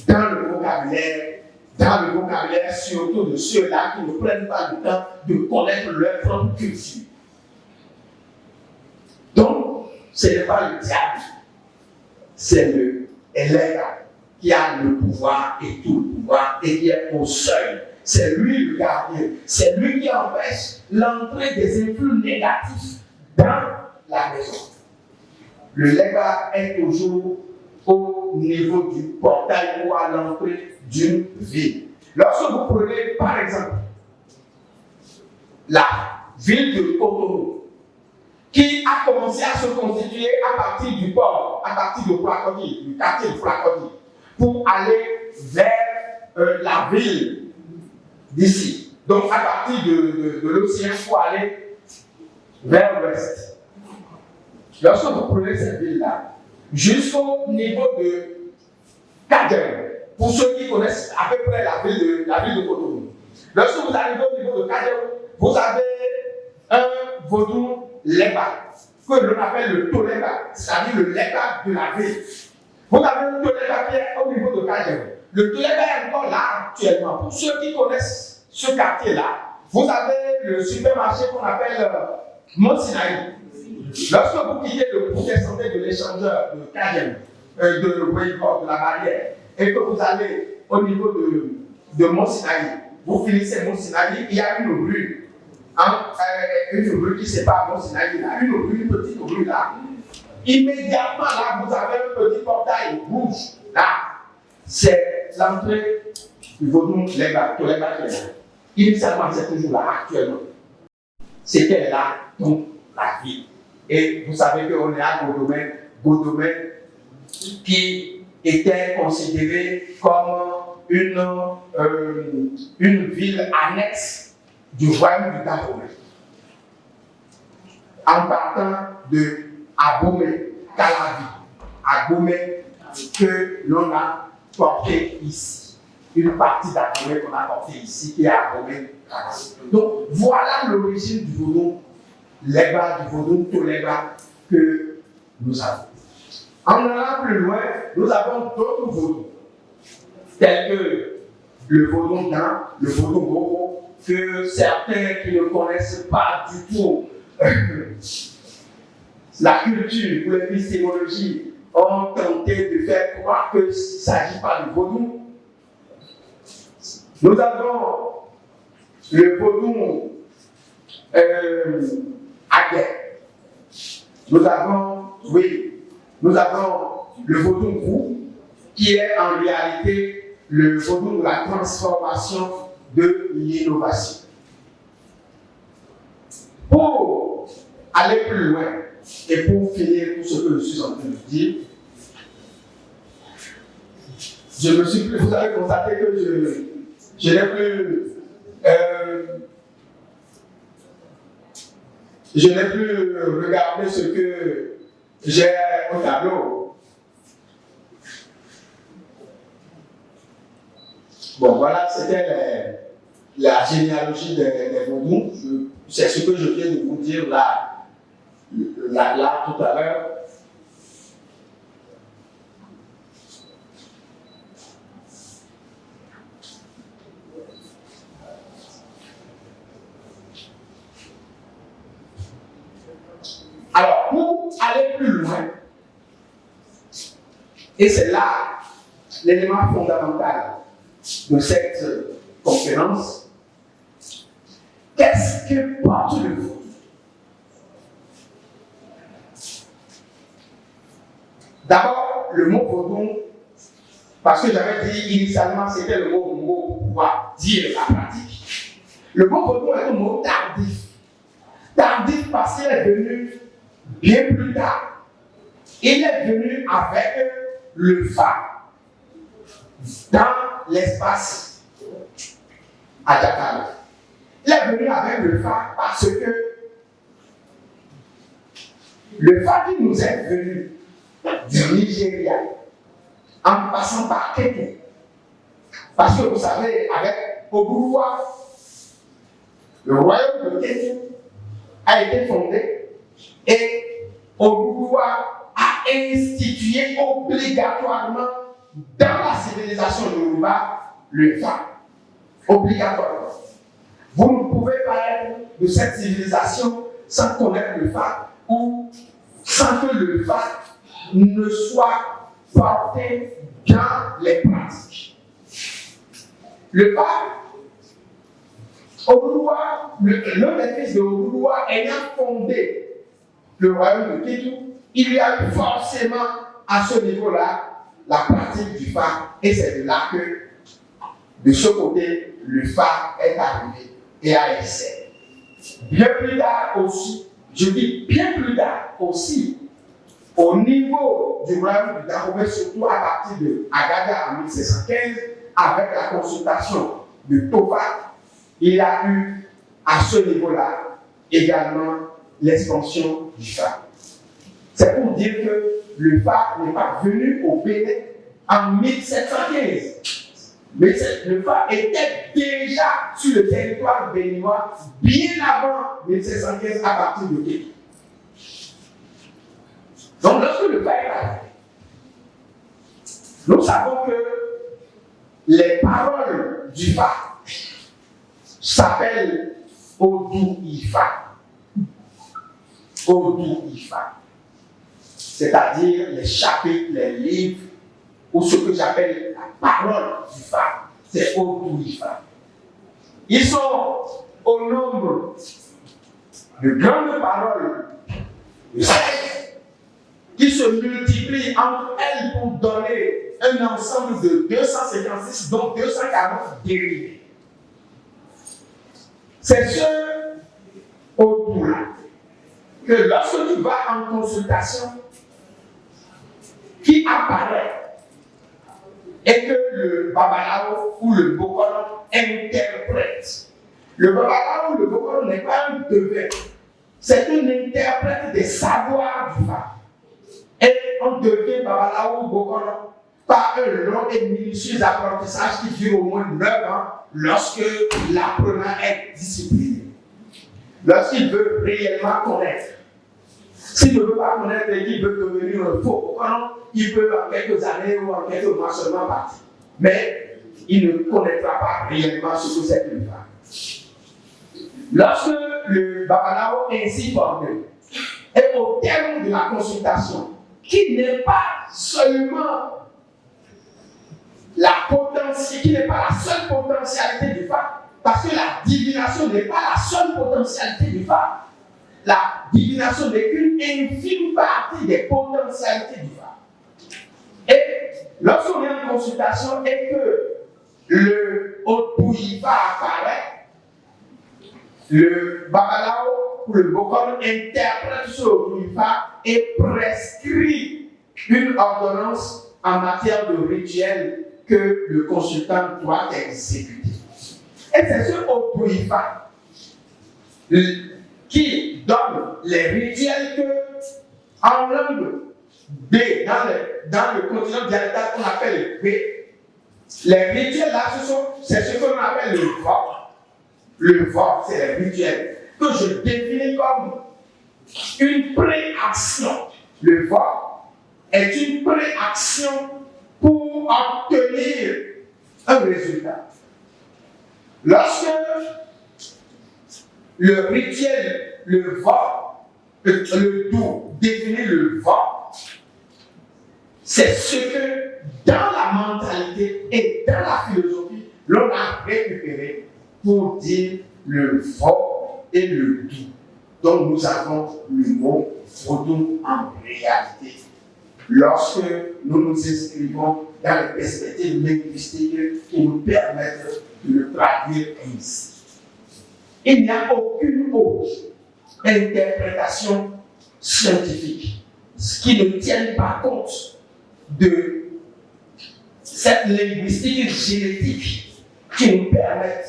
dans le vocabulaire surtout de ceux-là qui ne prennent pas le temps de connaître leur propre culture. Donc, ce n'est pas le diable, c'est le Elega qui a le pouvoir et tout le pouvoir et qui est au seuil. C'est lui le gardien, c'est lui qui empêche l'entrée des influx négatifs dans la maison. Le Lega est toujours au niveau du portail ou à l'entrée d'une ville. Lorsque vous prenez, par exemple, la ville de Cotonou, qui a commencé à se constituer à partir du port, à partir de Flaconi, du quartier de Flaconi, pour aller vers la ville d'ici. Donc à partir de l'océan pour aller vers l'ouest. Lorsque vous prenez cette ville-là, jusqu'au niveau de Kadjem, pour ceux qui connaissent à peu près la ville de Cotonou, lorsque vous arrivez au niveau de Kadjem, vous avez un vaudou Leba, que l'on appelle le Toleba, c'est-à-dire le Leba de la ville. Vous avez le Toleba qui est au niveau de Kadjem. Le Toleba est encore là actuellement. Pour ceux qui connaissent ce quartier-là, vous avez le supermarché qu'on appelle Mont Sinaï. Lorsque vous quittez le projet santé de l'échangeur de Kadjem, de la barrière, et que vous allez au niveau de Mont Sinaï, vous finissez Mont Sinaï, il y a une rue. Une rue qui sépare Mont Sinaï, une petite rue là. Immédiatement là, vous avez un petit portail rouge là. C'est l'entrée du vaudou Leba, qui est là. Initialement, c'est toujours là, actuellement. C'était là, donc, la ville. Et vous savez qu'on est à Godomè, qui était considérée comme une ville annexe du royaume du Gabon. En partant de Abomey, Calavi, Abomey, que l'on a porté ici. Une partie d'Abomey qu'on a porté ici, qui est Abomey, Calavi. Donc voilà l'origine du vaudou Leba, du vaudou Toleba que nous avons. En allant plus loin, nous avons d'autres vaudous, tels que le vaudou Dan, le vaudou Bobo, que certains qui ne connaissent pas du tout la culture ou l'épistémologie ont tenté de faire croire qu'il ne s'agit pas de vaudou. Nous avons le vaudou Aguet. Nous avons le vaudou Grou, qui est en réalité le vaudou de la transformation de l'innovation. Pour aller plus loin et pour finir tout ce que je suis en train de dire, vous avez constaté que je n'ai plus regardé ce que j'ai au tableau. Bon, voilà, c'était la généalogie des vaudous. C'est ce que je viens de vous dire là tout à l'heure. Alors, pour aller plus loin, et c'est là l'élément fondamental de cette conférence, qu'est-ce que porte le vaudou? D'abord, le mot vaudou, parce que j'avais dit initialement c'était le mot pour pouvoir dire la pratique. Le mot vaudou est un mot tardif. Tardif parce qu'il est venu bien plus tard. Il est venu avec le phare dans l'espace à Jakarta. Il est venu avec le phare parce que le phare qui nous est venu du Nigeria en passant par Kéké. Parce que vous savez, avec Oguruwa, le royaume de Kéké a été fondé et Oguruwa a institué obligatoirement dans la civilisation Yoruba le phare. Obligatoirement. Vous ne pouvez pas être de cette civilisation sans connaître le phare ou sans que le phare ne soit porté dans les pratiques. Le phare, Oguruwa, l'un des fils de Oguruwa ayant fondé le royaume de Kétou, il y a eu forcément à ce niveau-là la pratique du phare. Et c'est de là que, de ce côté, le phare est arrivé et a essayé. Bien plus tard aussi, je dis bien plus tard aussi, au niveau du royaume du Dahomey, surtout à partir de Agaga en 1715, avec la consultation de Toba, il y a eu à ce niveau-là également l'expansion du phare. C'est pour dire que le phare n'est pas venu au Bénin en 1715. Mais le phare était déjà sur le territoire béninois bien avant 1715 à partir de Québec. Donc lorsque le phare est arrivé, nous savons que les paroles du phare s'appellent Odou Ifa. Odou Ifa. C'est-à-dire les chapitres, les livres, ou ce que j'appelle la parole du phare. C'est Odou Ifa. Ils sont au nombre de grandes paroles, de 16, qui se multiplient entre elles pour donner un ensemble de 256, dont 240 dérivés. C'est ce Odou-là que lorsque tu vas en consultation, qui apparaît et que le Babalao ou le Bokoro interprète. Le Babalao ou le Bokoro n'est pas un devin, c'est un interprète des savoirs du phare. Et on devient Babalao ou Bokoro par un long et minutieux apprentissage qui dure au moins 9 ans lorsque l'apprenant est discipliné. Lorsqu'il veut réellement connaître. S'il ne veut pas connaître et qu'il veut devenir un faux Bokoro, il peut en quelques années ou en quelques mois seulement partir. Mais il ne connaîtra pas réellement ce que c'est que le phare. Lorsque le Babalao ainsi formé est au terme de la consultation, qui n'est pas seulement la potentialité, qui n'est pas la seule potentialité du phare, parce que la divination n'est pas la seule potentialité du phare. La divination n'est qu'une infime partie des potentialités du phare. Et lorsqu'on est en consultation et que le Odou-Ifa apparaît, le Babalao ou le Bokoro interprète ce Odou-Ifa et prescrit une ordonnance en matière de rituel que le consultant doit exécuter. Et c'est ce Odou-Ifa qui donne les rituels que, en langue B, dans le continent dialectal qu'on appelle B, les rituels là, c'est ce qu'on appelle le vote. Le vote, c'est les rituels que je définis comme une préaction. Le vote est une préaction pour obtenir un résultat. Lorsque le rituel, le vote, le doux définit le vote, c'est ce que dans la mentalité et dans la philosophie, l'on a récupéré pour dire le vote et le doux. Donc nous avons le mot vodou en réalité. Lorsque nous nous inscrivons dans les perspectives linguistiques qui nous permettent de le traduire ainsi. Il n'y a aucune autre interprétation scientifique qui ne tienne pas compte de cette linguistique génétique qui nous permet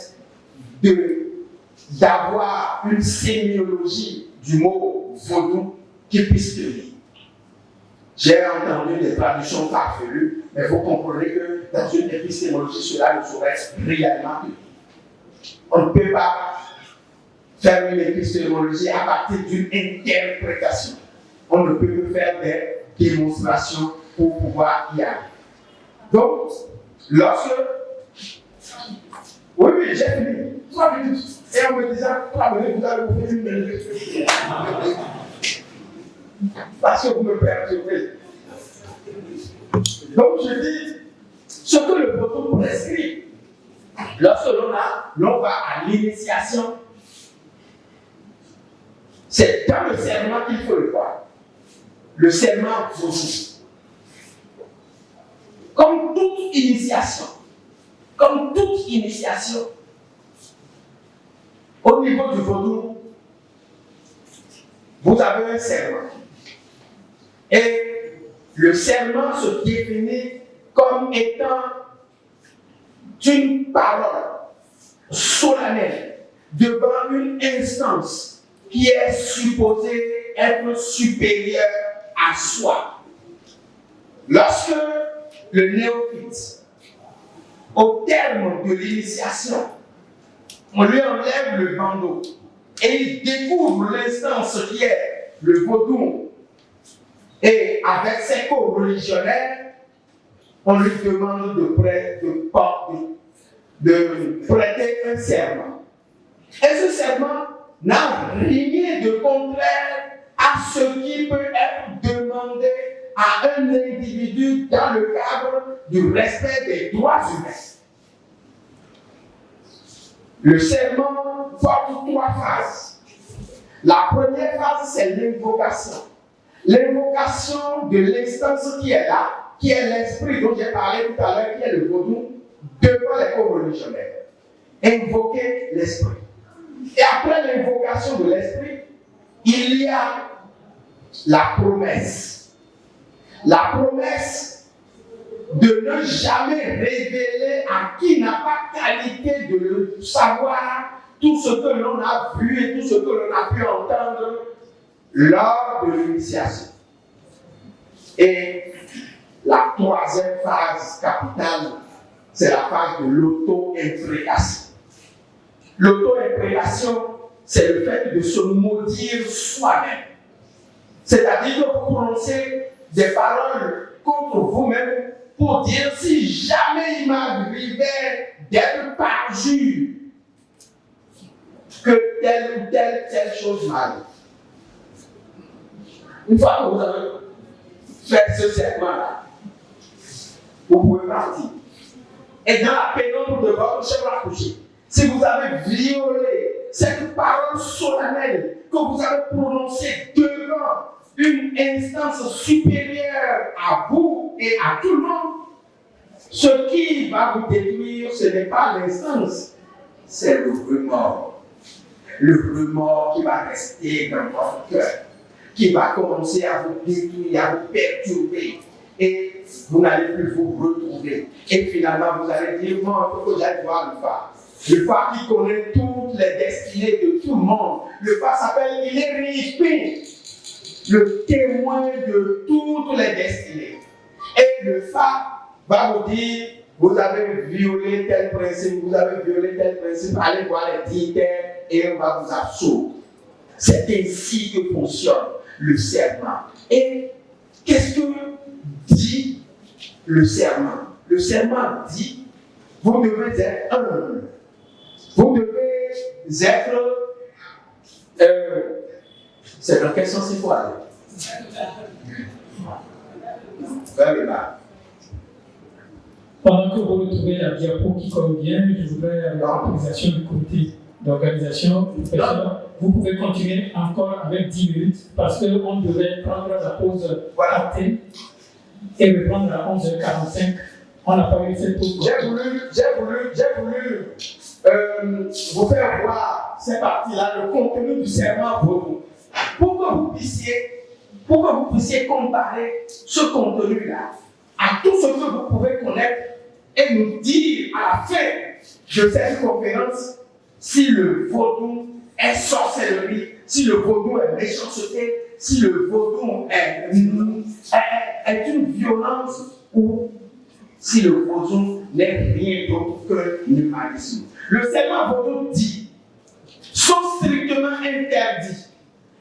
d'avoir une sémiologie du mot vaudou qui puisse tenir. J'ai entendu des traductions farfelues, mais vous comprenez que dans une épistémologie, cela ne saurait réellement tenir. On ne peut pas faire une épistémologie à partir d'une interprétation. On ne peut que faire des démonstrations pour pouvoir y aller. Donc, lorsque... Oui, j'ai fini. 3 minutes. Et en me disant, 3 minutes, vous allez vous faire une minute. Parce que vous me perturbez. Donc, je dis, ce que le proto prescrit, lorsque l'on va à l'initiation, c'est dans le serment qu'il faut le voir. Le serment vaudou. Comme toute initiation, au niveau du vaudou, vous avez un serment. Et le serment se définit comme étant une parole solennelle devant une instance qui est supposée être supérieure à soi. Lorsque le néophyte, au terme de l'initiation, on lui enlève le bandeau et il découvre l'instance qui est le vaudou, et avec ses co-religionnaires, on lui demande de prêter un serment. Et ce serment n'a rien de contraire à ce qui peut être demandé à un individu dans le cadre du respect des droits humains. Le serment porte 3 phases. La première phase, c'est l'invocation. L'invocation de l'instance qui est là, qui est l'esprit dont j'ai parlé tout à l'heure, qui est le vaudou, devant les co-religionnaires. Invoquer l'esprit. Et après l'invocation de l'esprit, il y a la promesse. La promesse de ne jamais révéler à qui n'a pas qualité de le savoir tout ce que l'on a vu et tout ce que l'on a pu entendre lors de l'initiation. Et la 3e phase capitale, c'est la phase de l'auto-imprécation. L'auto-imprécation, c'est le fait de se maudire soi-même. C'est-à-dire que vous prononcez des paroles contre vous-même pour dire si jamais il m'arrivait d'être parjure que telle ou telle chose m'arrive. Une fois que vous avez fait ce serment-là, vous pouvez partir. Et dans la pénombre de votre chambre à coucher, si vous avez violé cette parole solennelle que vous avez prononcée devant une instance supérieure à vous et à tout le monde, ce qui va vous détruire, ce n'est pas l'instance, c'est le remords. Le remords qui va rester dans votre cœur, qui va commencer à vous détruire, à vous perturber. Et vous n'allez plus vous retrouver. Et finalement, vous allez dire, moi, il faut que j'aille voir le phare. Le phare qui connaît toutes les destinées de tout le monde. Le phare s'appelle Iléripé, le témoin de toutes les destinées. Et le phare va vous dire, vous avez violé tel principe, vous avez violé tel principe, allez voir les dignitaires et on va vous absoudre. C'est ainsi que fonctionne le serment. Et qu'est-ce que dit le serment? Le serment dit, vous devez être humble. Vous devez être... c'est dans quel sens il faut aller? Vers le bas. Pendant que vous retrouvez la diapo qui convient, je voudrais l'organisation du comité d'organisation. Vous pouvez continuer encore avec 10 minutes parce qu'on devait prendre la pause actée et reprendre à 11h45. On n'a pas eu cette pause. J'ai voulu vous faire voir cette partie-là, le contenu du serment vaudou, pour que vous puissiez comparer ce contenu-là à tout ce que vous pouvez connaître et nous dire à la fin de cette conférence si le vaudou est sorcellerie, si le vaudou est méchanceté, si le vaudou est une violence ou si le vaudou n'est rien d'autre que l'humanisme. Le serment vaudou dit, sont strictement interdits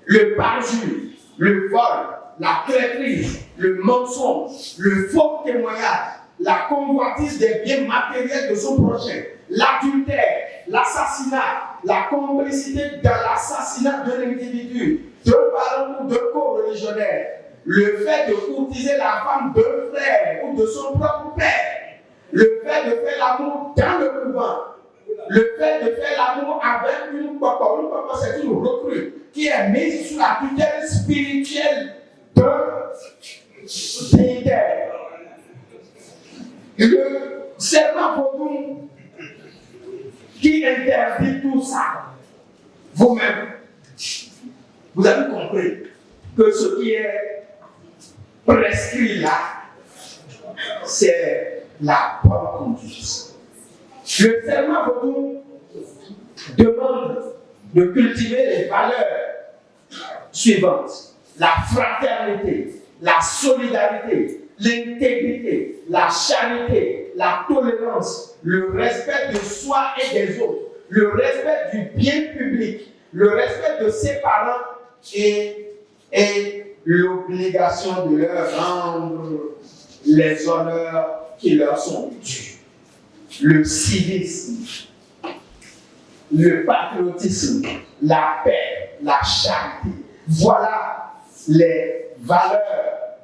le parjure, le vol, la traîtrise, le mensonge, le faux témoignage, la convoitise des biens matériels de son prochain, l'adultère, l'assassinat, la complicité dans l'assassinat d'un individu, d'un parent ou d'un co-religionnaire, le fait de courtiser la femme d'un frère ou de son propre père, le fait de faire l'amour dans le couvent, le fait de faire l'amour avec une papa. Une papa, c'est une recrue qui est mise sous la tutelle spirituelle d'un dignitaire. Le serment vaudou qui interdit tout ça, vous-même, vous avez compris que ce qui est prescrit là, c'est la bonne conduite. Le serment vaudou demande de cultiver les valeurs suivantes: la fraternité, la solidarité, l'intégrité, la charité, la tolérance, le respect de soi et des autres, le respect du bien public, le respect de ses parents et l'obligation de leur rendre les honneurs qui leur sont dus. Le civisme, le patriotisme, la paix, la charité. Voilà les valeurs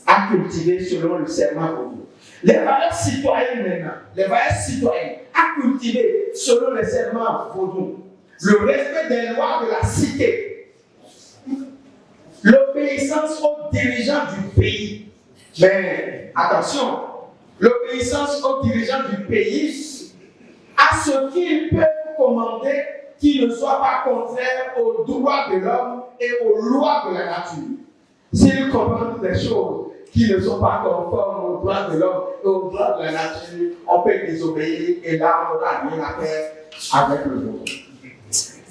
à cultiver selon le serment vaudou. Les valeurs citoyennes maintenant, les valeurs citoyennes à cultiver selon le serment vaudou. Le respect des lois de la cité, l'obéissance aux dirigeants du pays. Mais attention, l'obéissance aux dirigeants du pays à ce qu'ils peuvent commander qui ne soit pas contraire aux droits de l'homme et aux lois de la nature. S'ils commandent des choses qui ne sont pas conformes aux droits de l'homme et aux droits de la nature, on peut désobéir et là on n'a rien à faire avec le vaudou.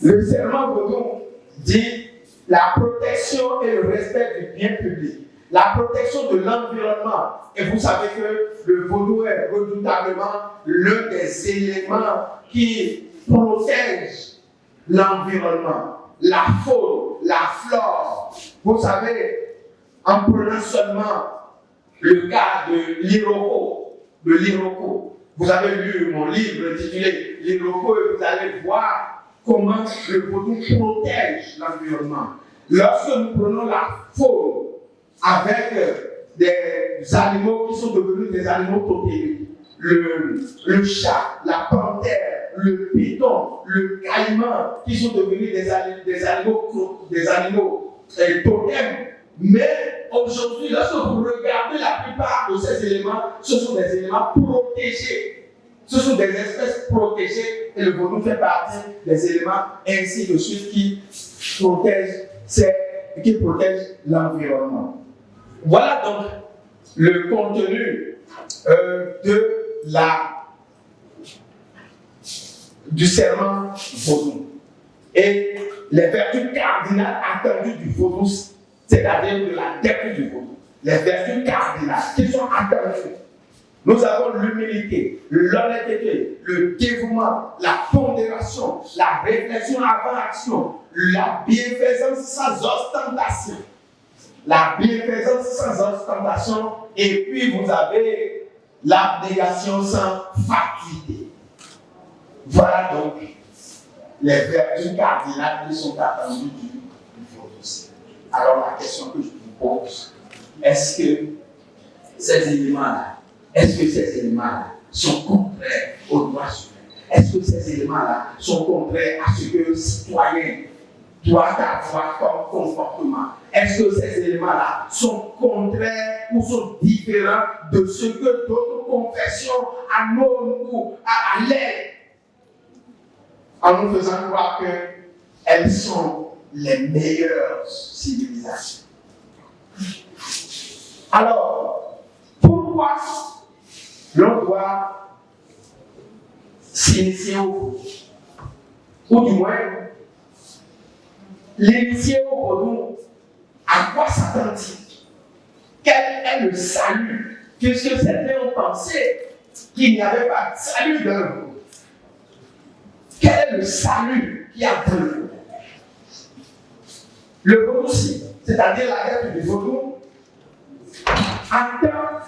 Le serment vaudou dit la protection et le respect du bien public, la protection de l'environnement. Et vous savez que le vaudou est redoutablement l'un des éléments qui protège l'environnement, la faune, la flore. Vous savez, en prenant seulement le cas de l'Iroko, vous avez lu mon livre intitulé l'Iroko et vous allez voir comment le vaudou protège l'environnement. Lorsque nous prenons la faune avec des animaux qui sont devenus des animaux totémiques, le chat, la panthère, le python, le caïman, qui sont devenus des animaux totems. Mais aujourd'hui, lorsque vous regardez la plupart de ces éléments, ce sont des éléments protégés. Ce sont des espèces protégées et le vaudou fait partie des éléments ainsi de suite qui protègent l'environnement. Voilà donc le contenu du serment vaudou et les vertus cardinales attendues du vaudou, c'est-à-dire de la dépouille du vaudou. Les vertus cardinales qui sont attendues. Nous avons l'humilité, l'honnêteté, le dévouement, la pondération, la réflexion avant action, la bienfaisance sans ostentation. La bienfaisance sans ostentation, et puis vous avez l'abnégation sans fatuité. Voilà donc les vertus cardinales qui sont attendues du vaudou. Alors la question que je vous pose, est-ce que ces éléments-là sont contraires aux droits humains? Est-ce que ces éléments-là sont contraires à ce que le citoyen doit avoir comme comportement? Est-ce que ces éléments-là sont contraires ou sont différents de ce que d'autres confessions à l'aide, en nous faisant croire qu'elles sont les meilleures civilisations? Alors, pourquoi l'on doit s'initier au vaudou? Ou du moins, l'initier au vaudou, à quoi s'attend-il? Quel est le salut? Puisque certains ont pensé qu'il n'y avait pas de salut dans le vaudou. Quel est le salut qu'il y a dans le vaudou? Le vaudou, c'est-à-dire la lettre du vaudou, attend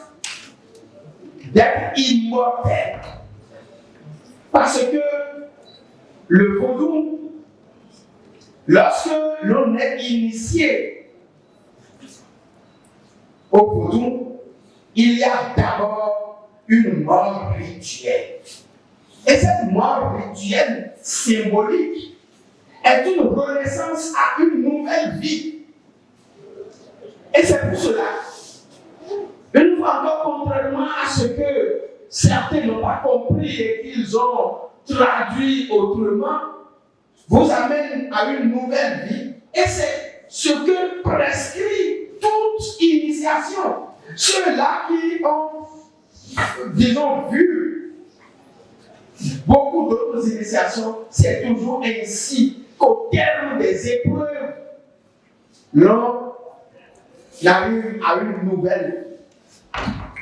d'être immortel. Parce que le vaudou, lorsque l'on est initié au vaudou, il y a d'abord une mort rituelle. Et cette mort rituelle symbolique est une renaissance à une nouvelle vie. Et c'est pour cela, une fois encore, contrairement à ce que certains n'ont pas compris et qu'ils ont traduit autrement, vous amène à une nouvelle vie Et c'est ce que prescrit toute initiation. Ceux-là qui ont, disons, vu beaucoup d'autres initiations, c'est toujours ainsi qu'au terme des épreuves, l'on arrive à une nouvelle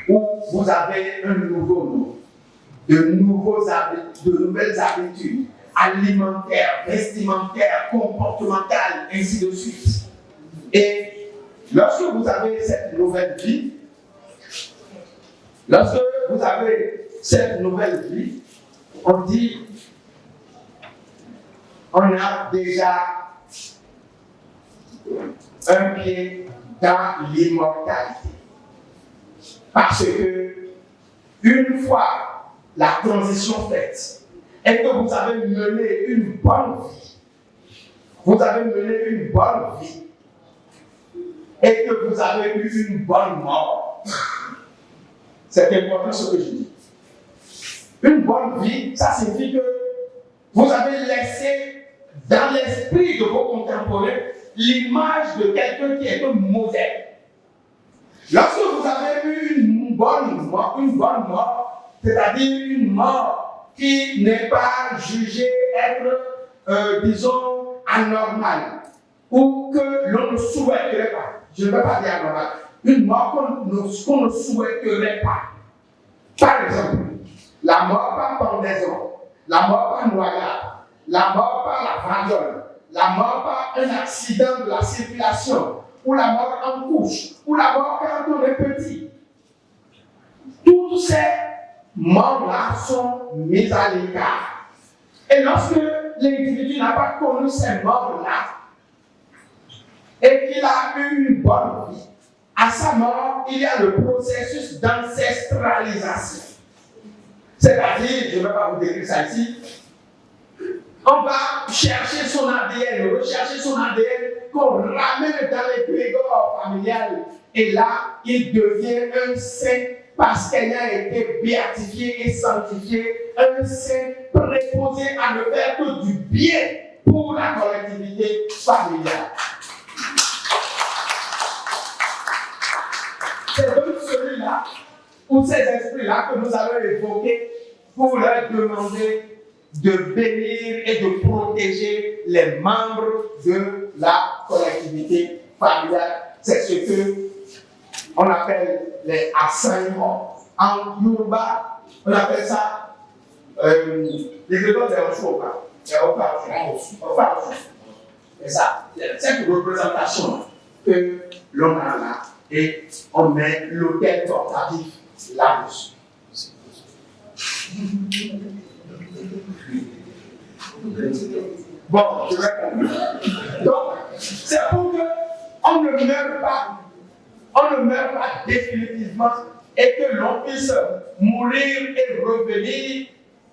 où vous avez un nouveau nom, de nouvelles habitudes alimentaires, vestimentaires, comportementales, ainsi de suite. Et lorsque vous avez cette nouvelle vie, on dit, on a déjà un pied dans l'immortalité. Parce que, une fois la transition faite, et que vous avez mené une bonne vie, et que vous avez eu une bonne mort, c'est important ce que je dis. Une bonne vie, ça signifie que vous avez laissé dans l'esprit de vos contemporains l'image de quelqu'un qui est un modèle. Lorsque vous avez eu une bonne mort, c'est-à-dire une mort qui n'est pas jugée être, disons, anormale, ou que l'on ne souhaiterait pas, je ne veux pas dire anormale, une mort qu'on ne souhaiterait pas. Par exemple, la mort par pendaison, la mort par noyade, la mort par la variole, la mort par un accident de la circulation, ou la mort en couche, ou la mort quand on est petit. Toutes ces morts-là sont mises à l'écart. Et lorsque l'individu n'a pas connu ces morts-là, et qu'il a eu une bonne vie, à sa mort, il y a le processus d'ancestralisation. C'est-à-dire, je ne vais pas vous décrire ça ici, on va chercher son ADN, rechercher son ADN, qu'on ramène dans l'égrégore familial. Et là, il devient un saint parce qu'il a été béatifié et sanctifié, un saint préposé à ne faire que du bien pour la collectivité familiale. C'est donc celui-là, ou ces esprits-là que nous allons évoquer pour leur demander de bénir et de protéger les membres de la collectivité familiale. C'est ce que on appelle les assaillements. En Yoruba, on appelle ça les écoles des Oshoka. C'est ça, cette représentation que l'on a là, et on met l'autel portatif là-dessus. Bon, je vais conclure. Donc, c'est pour qu'on ne meure pas définitivement et que l'on puisse mourir et revenir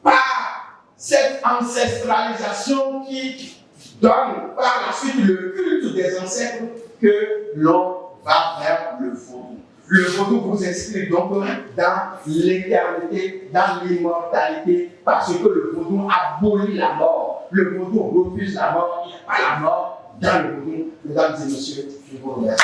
par cette ancestralisation qui donne par la suite le culte des ancêtres que l'on va vers le vaudou. Le vaudou vous inscrit donc dans l'éternité, dans l'immortalité, parce que le vaudou abolit la mort. Le vaudou refuse la mort, il n'y a pas la mort dans le vaudou. Mesdames et messieurs, je vous remercie.